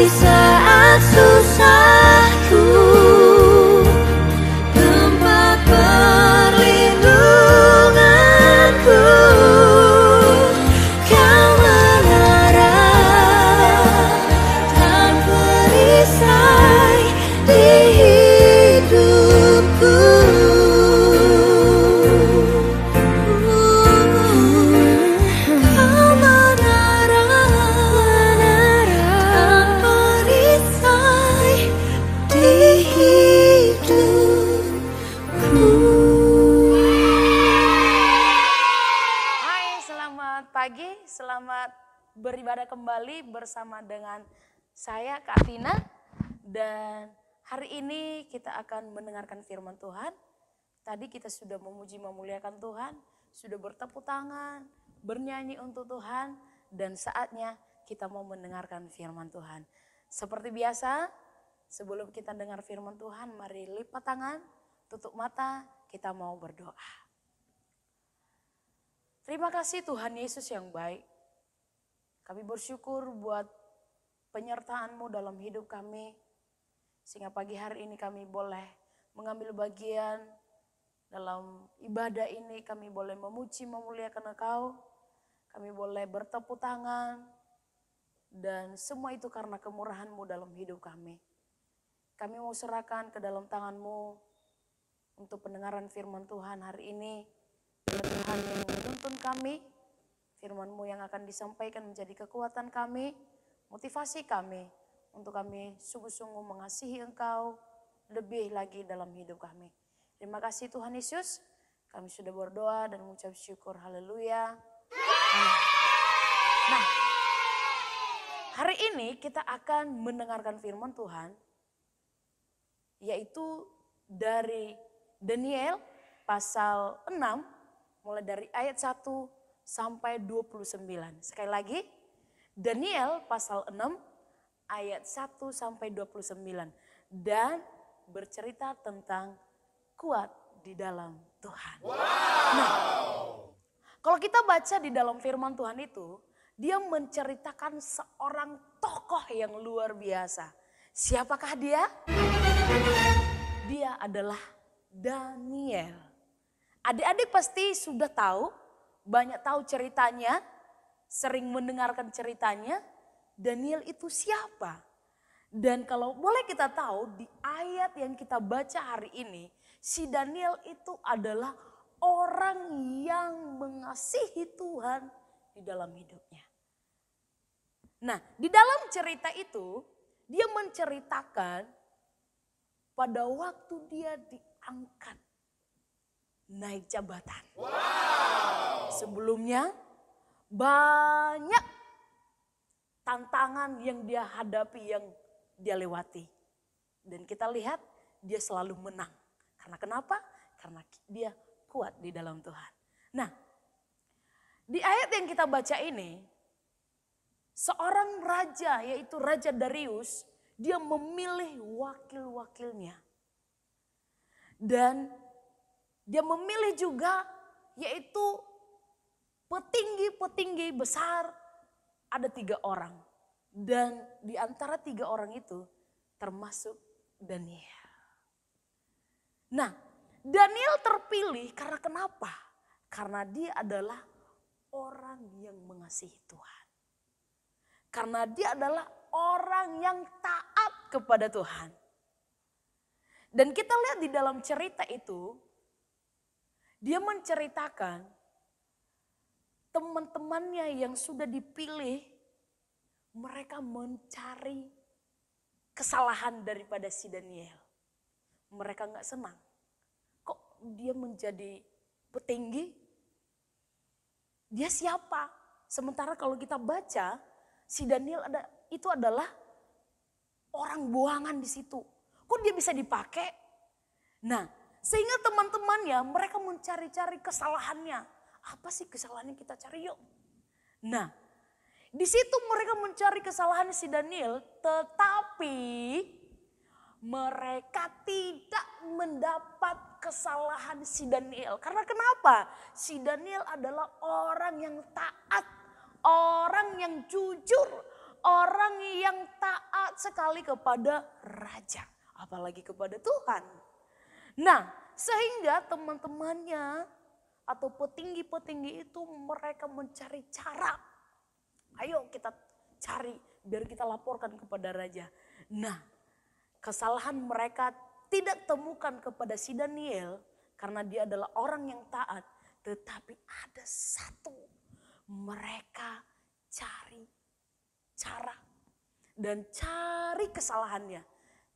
saat susahku, tempat perlindunganku, Kau menara dan perisai di hidupku. Kau menara dan perisai di hidupku. Hai, selamat pagi, selamat beribadah kembali bersama dengan saya Kak Tina. Dan hari ini kita akan mendengarkan firman Tuhan. Tadi kita sudah memuji memuliakan Tuhan, sudah bertepuk tangan, bernyanyi untuk Tuhan. Dan saatnya kita mau mendengarkan firman Tuhan. Seperti biasa, sebelum kita dengar firman Tuhan, mari lipat tangan, tutup mata, kita mau berdoa. Terima kasih Tuhan Yesus yang baik. Kami bersyukur buat penyertaan-Mu dalam hidup kami. Sehingga pagi hari ini kami boleh mengambil bagian dalam ibadah ini. Kami boleh memuji memuliakan Engkau. Kami boleh bertepuk tangan. Dan semua itu karena kemurahan-Mu dalam hidup kami. Kami mau serahkan ke dalam tangan-Mu untuk pendengaran firman Tuhan hari ini. Biar Tuhan yang menuntun kami, firman-Mu yang akan disampaikan menjadi kekuatan kami, motivasi kami, untuk kami sungguh-sungguh mengasihi Engkau lebih lagi dalam hidup kami. Terima kasih Tuhan Yesus, kami sudah berdoa dan mengucap syukur, haleluya. Amin. Nah, hari ini kita akan mendengarkan firman Tuhan, yaitu dari Daniel pasal 6, mulai dari ayat 1 sampai 29. Sekali lagi, Daniel pasal 6 ayat 1 sampai 29. Dan bercerita tentang kuat di dalam Tuhan. Wow. Nah, kalau kita baca di dalam firman Tuhan itu, dia menceritakan seorang tokoh yang luar biasa. Siapakah dia? Dia adalah Daniel. Adik-adik pasti sudah tahu, banyak tahu ceritanya, sering mendengarkan ceritanya. Daniel itu siapa? Dan kalau boleh kita tahu di ayat yang kita baca hari ini, si Daniel itu adalah orang yang mengasihi Tuhan di dalam hidupnya. Nah, di dalam cerita itu, dia menceritakan pada waktu dia diangkat naik jabatan. Wow. Sebelumnya banyak tantangan yang dia hadapi, yang dia lewati. Dan kita lihat dia selalu menang. Karena kenapa? Karena dia kuat di dalam Tuhan. Nah, di ayat yang kita baca ini, seorang raja yaitu Raja Darius, dia memilih wakil-wakilnya. Dan dia memilih juga yaitu petinggi-petinggi besar. Ada 3 orang. Dan di antara 3 orang itu termasuk Daniel. Nah, Daniel terpilih karena kenapa? Karena dia adalah orang yang mengasihi Tuhan. Karena dia adalah orang yang taat kepada Tuhan. Dan kita lihat di dalam cerita itu, dia menceritakan teman-temannya yang sudah dipilih, mereka mencari kesalahan daripada si Daniel. Mereka gak senang. Kok dia menjadi petinggi? Dia siapa? Sementara kalau kita baca, si Daniel itu adalah orang buangan di situ. Kok dia bisa dipakai? Nah, sehingga teman-temannya mereka mencari-cari kesalahannya. Apa sih kesalahannya, kita cari yuk. Nah, di situ mereka mencari kesalahan si Daniel, tetapi mereka tidak mendapat kesalahan si Daniel. Karena kenapa? Si Daniel adalah orang yang taat, orang yang jujur, orang yang taat sekali kepada raja, apalagi kepada Tuhan. Nah, sehingga teman-temannya atau petinggi-petinggi itu mereka mencari cara. Ayo kita cari biar kita laporkan kepada raja. Nah, kesalahan mereka tidak temukan kepada si Daniel karena dia adalah orang yang taat. Tetapi ada satu, mereka cari cara dan cari kesalahannya.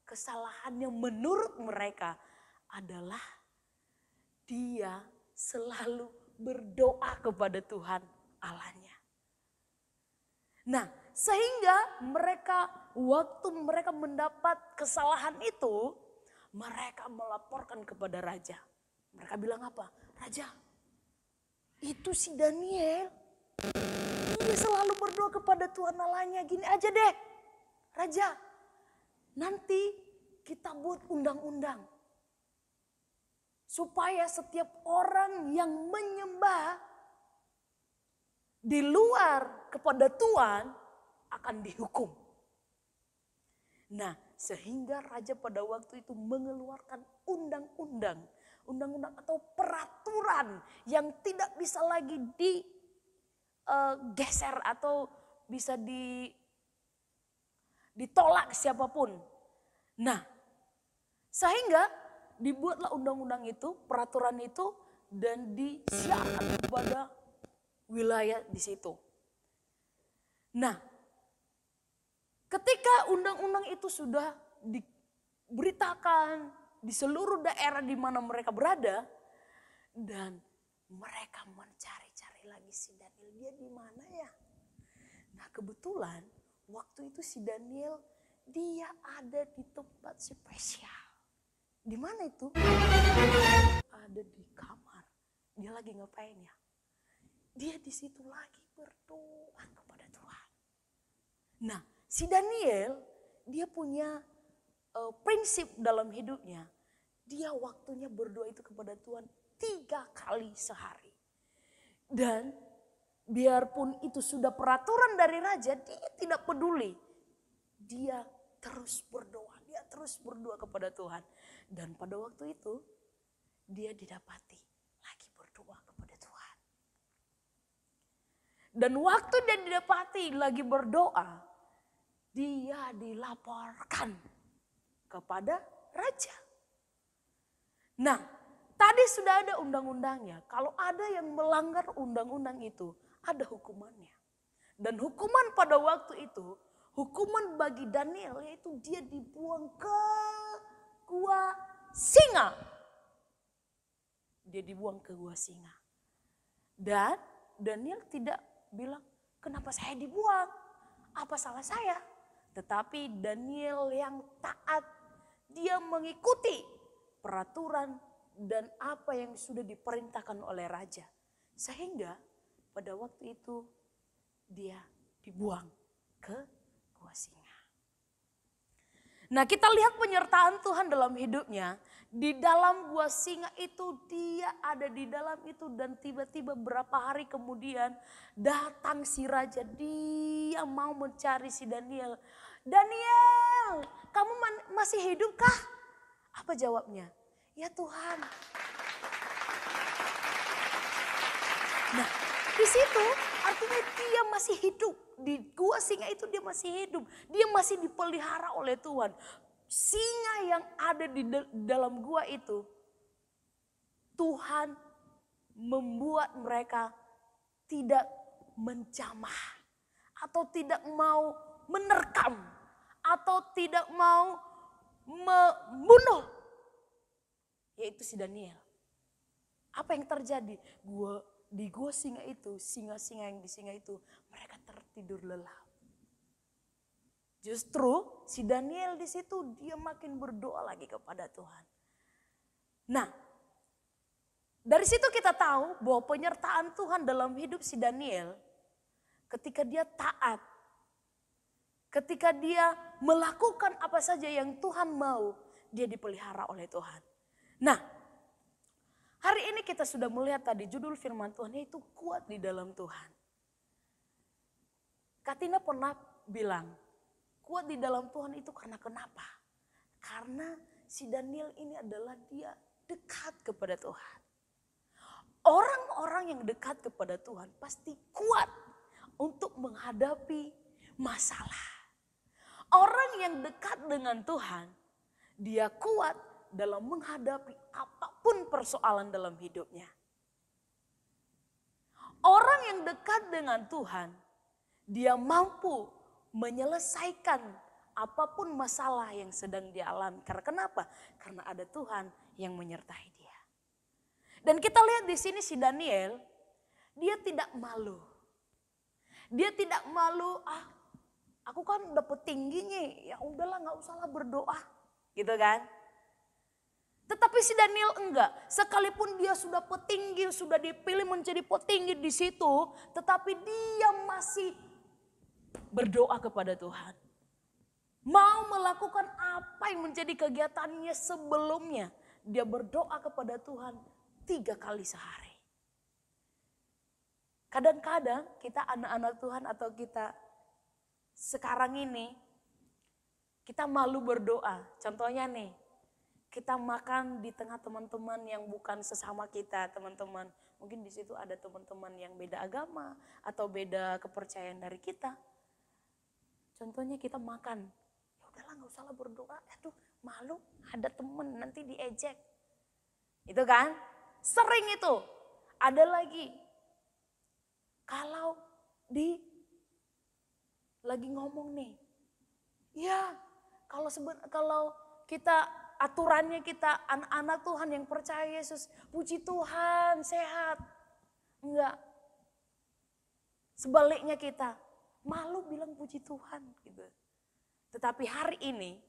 Kesalahannya menurut mereka adalah dia selalu berdoa kepada Tuhan Allahnya. Nah, sehingga mereka waktu mereka mendapat kesalahan itu, mereka melaporkan kepada raja. Mereka bilang apa? Raja, itu si Daniel, dia selalu berdoa kepada Tuhan Allahnya. Gini aja deh, Raja, nanti kita buat undang-undang. Supaya setiap orang yang menyembah di luar kepada Tuhan akan dihukum. Nah, sehingga raja pada waktu itu mengeluarkan undang-undang atau peraturan yang tidak bisa lagi digeser atau bisa ditolak siapapun. Nah, sehingga dibuatlah undang-undang itu, peraturan itu, dan disiarkan kepada wilayah di situ. Nah, ketika undang-undang itu sudah diberitakan di seluruh daerah di mana mereka berada, dan mereka mencari-cari lagi si Daniel, dia di mana ya? Nah, kebetulan waktu itu si Daniel dia ada di tempat spesial. Di mana itu? Ada di kamar. Dia lagi ngapain ya? Dia di situ lagi berdoa kepada Tuhan. Nah, si Daniel dia punya prinsip dalam hidupnya. Dia waktunya berdoa itu kepada Tuhan 3 kali sehari. Dan biarpun itu sudah peraturan dari raja, dia tidak peduli. Dia terus berdoa, kepada Tuhan. Dan pada waktu itu dia didapati lagi berdoa kepada Tuhan. Dan waktu dia didapati lagi berdoa, dia dilaporkan kepada raja. Nah, tadi sudah ada undang-undangnya. Kalau ada yang melanggar undang-undang itu, ada hukumannya. Dan hukuman pada waktu itu, hukuman bagi Daniel yaitu dia dibuang ke gua singa. Dia dibuang ke gua singa. Dan Daniel tidak bilang, kenapa saya dibuang? Apa salah saya? Tetapi Daniel yang taat, dia mengikuti peraturan dan apa yang sudah diperintahkan oleh raja. Sehingga pada waktu itu dia dibuang ke gua singa. Nah, kita lihat penyertaan Tuhan dalam hidupnya. Di dalam gua singa itu dia ada di dalam itu, dan tiba-tiba berapa hari kemudian datang si raja. Dia mau mencari si Daniel. Daniel, kamu masih hidupkah? Apa jawabnya? Ya Tuhan. Nah, di situ artinya dia masih hidup. Di gua singa itu dia masih hidup. Dia masih dipelihara oleh Tuhan. Singa yang ada di dalam gua itu, Tuhan membuat mereka tidak menjamah atau tidak mau menerkam atau tidak mau membunuh, yaitu si Daniel. Apa yang terjadi? Di gua singa itu, singa-singa yang di singa itu, mereka tertidur lelap. Justru si Daniel di situ dia makin berdoa lagi kepada Tuhan. Nah, dari situ kita tahu bahwa penyertaan Tuhan dalam hidup si Daniel, ketika dia taat, ketika dia melakukan apa saja yang Tuhan mau, dia dipelihara oleh Tuhan. Nah, hari ini kita sudah melihat tadi judul firman Tuhan yaitu kuat di dalam Tuhan. Katina pernah bilang, Kuat di dalam Tuhan itu karena kenapa? Karena si Daniel ini adalah dia dekat kepada Tuhan. Orang-orang yang dekat kepada Tuhan pasti kuat untuk menghadapi masalah. Orang yang dekat dengan Tuhan, dia kuat dalam menghadapi apapun persoalan dalam hidupnya. Orang yang dekat dengan Tuhan, dia mampu menyelesaikan apapun masalah yang sedang dia alami. Karena kenapa? Karena ada Tuhan yang menyertai dia. Dan kita lihat di sini si Daniel, dia tidak malu. Dia tidak malu, aku kan udah petingginya, ya udahlah nggak usahlah berdoa, gitu kan? Tetapi si Daniel enggak, sekalipun dia sudah petinggi, sudah dipilih menjadi petinggi di situ, tetapi dia masih berdoa kepada Tuhan. Mau melakukan apa yang menjadi kegiatannya sebelumnya, dia berdoa kepada Tuhan 3 kali sehari. Kadang-kadang kita anak-anak Tuhan atau kita sekarang ini, kita malu berdoa. Contohnya nih, kita makan di tengah teman-teman yang bukan sesama kita, teman-teman. Mungkin di situ ada teman-teman yang beda agama atau beda kepercayaan dari kita. Contohnya kita makan, ya udahlah nggak usahlah berdoa, aduh malu ada temen nanti diejek. Itu kan? Sering itu. Ada lagi. Kalau lagi ngomong nih. Ya, kalau kita aturannya kita anak-anak Tuhan yang percaya Yesus, puji Tuhan, sehat. Enggak. Sebaliknya kita malu bilang puji Tuhan gitu. Tetapi hari ini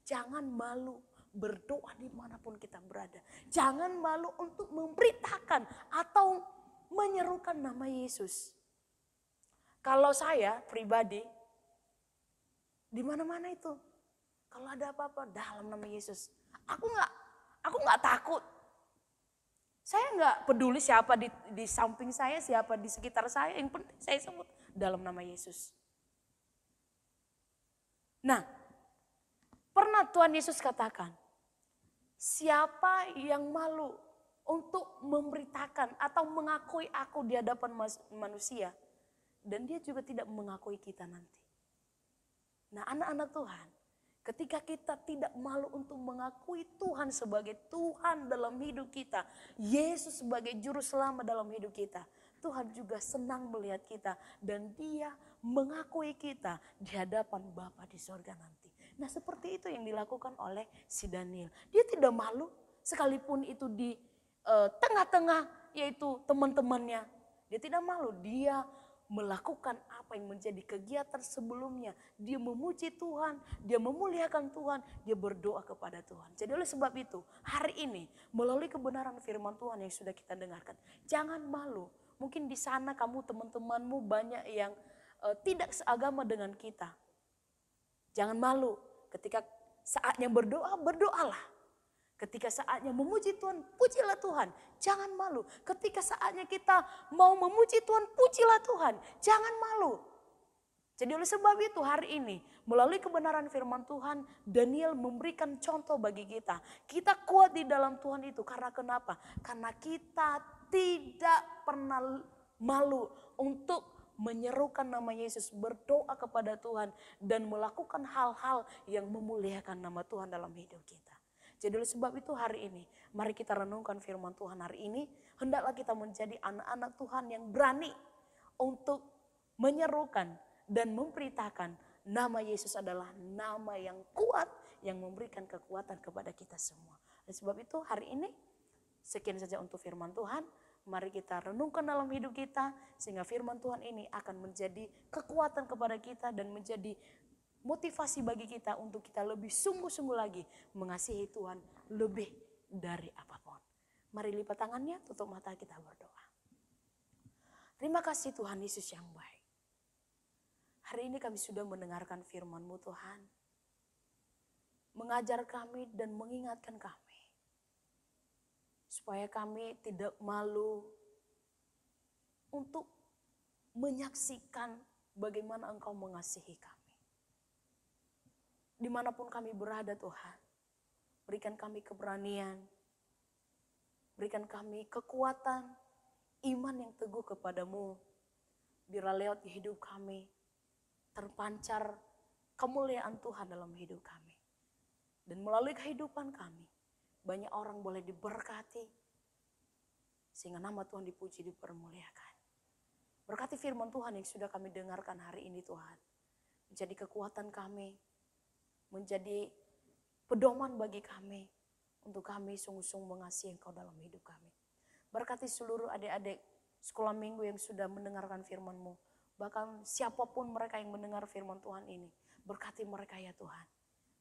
jangan malu berdoa dimanapun kita berada. Jangan malu untuk memberitakan atau menyerukan nama Yesus. Kalau saya pribadi, di mana-mana itu, kalau ada apa-apa dalam nama Yesus, aku nggak takut. Saya nggak peduli siapa di samping saya, siapa di sekitar saya, yang penting saya sebut dalam nama Yesus. Nah, pernah Tuhan Yesus katakan, siapa yang malu untuk memberitakan atau mengakui aku di hadapan manusia, dan dia juga tidak mengakui kita nanti. Nah, anak-anak Tuhan, ketika kita tidak malu untuk mengakui Tuhan sebagai Tuhan dalam hidup kita, Yesus sebagai juru selamat dalam hidup kita, Tuhan juga senang melihat kita dan dia mengakui kita di hadapan Bapa di sorga nanti. Nah, seperti itu yang dilakukan oleh si Daniel. Dia tidak malu sekalipun itu di tengah-tengah yaitu teman-temannya. Dia tidak malu, dia melakukan apa yang menjadi kegiatan sebelumnya. Dia memuji Tuhan, dia memuliakan Tuhan, dia berdoa kepada Tuhan. Jadi oleh sebab itu hari ini melalui kebenaran firman Tuhan yang sudah kita dengarkan, jangan malu. Mungkin di sana kamu teman-temanmu banyak yang tidak seagama dengan kita. Jangan malu, ketika saatnya berdoa, berdoalah. Ketika saatnya memuji Tuhan, pujilah Tuhan. Jangan malu. Ketika saatnya kita mau memuji Tuhan, pujilah Tuhan. Jangan malu. Jadi oleh sebab itu hari ini, melalui kebenaran firman Tuhan, Daniel memberikan contoh bagi kita. Kita kuat di dalam Tuhan itu karena kenapa? Karena kita tidak pernah malu untuk menyerukan nama Yesus, berdoa kepada Tuhan, dan melakukan hal-hal yang memuliakan nama Tuhan dalam hidup kita. Jadi oleh sebab itu hari ini, mari kita renungkan firman Tuhan hari ini. Hendaklah kita menjadi anak-anak Tuhan yang berani untuk menyerukan dan memberitakan nama Yesus adalah nama yang kuat, yang memberikan kekuatan kepada kita semua. Oleh sebab itu hari ini, sekian saja untuk firman Tuhan. Mari kita renungkan dalam hidup kita, sehingga firman Tuhan ini akan menjadi kekuatan kepada kita dan menjadi motivasi bagi kita untuk kita lebih sungguh-sungguh lagi mengasihi Tuhan lebih dari apapun. Mari lipat tangannya, tutup mata, kita berdoa. Terima kasih Tuhan Yesus yang baik. Hari ini kami sudah mendengarkan firman-Mu Tuhan. Mengajar kami dan mengingatkan kami. Supaya kami tidak malu untuk menyaksikan bagaimana Engkau mengasihi kami. dimanapun kami berada Tuhan. Berikan kami keberanian, berikan kami kekuatan, iman yang teguh kepadamu. Biarlah lewat hidup kami terpancar kemuliaan Tuhan dalam hidup kami. Dan melalui kehidupan kami, banyak orang boleh diberkati, sehingga nama Tuhan dipuji, dipermuliakan. Berkati firman Tuhan yang sudah kami dengarkan hari ini Tuhan. Menjadi kekuatan kami, menjadi pedoman bagi kami, untuk kami sungguh-sungguh mengasihi Engkau dalam hidup kami. Berkati seluruh adik-adik sekolah minggu yang sudah mendengarkan firman-Mu. Bahkan siapapun mereka yang mendengar firman Tuhan ini. Berkati mereka ya Tuhan.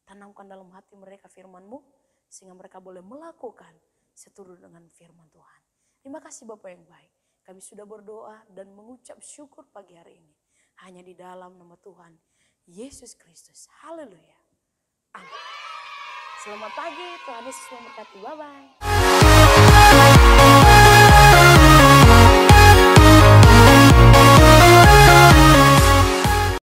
Tanamkan dalam hati mereka firman-Mu, sehingga mereka boleh melakukan seturut dengan firman Tuhan. Terima kasih Bapak yang baik. Kami sudah berdoa dan mengucap syukur pagi hari ini. Hanya di dalam nama Tuhan Yesus Kristus. Haleluya. Amin. Selamat pagi, Tuhan Yesus memberkati. Bye-bye.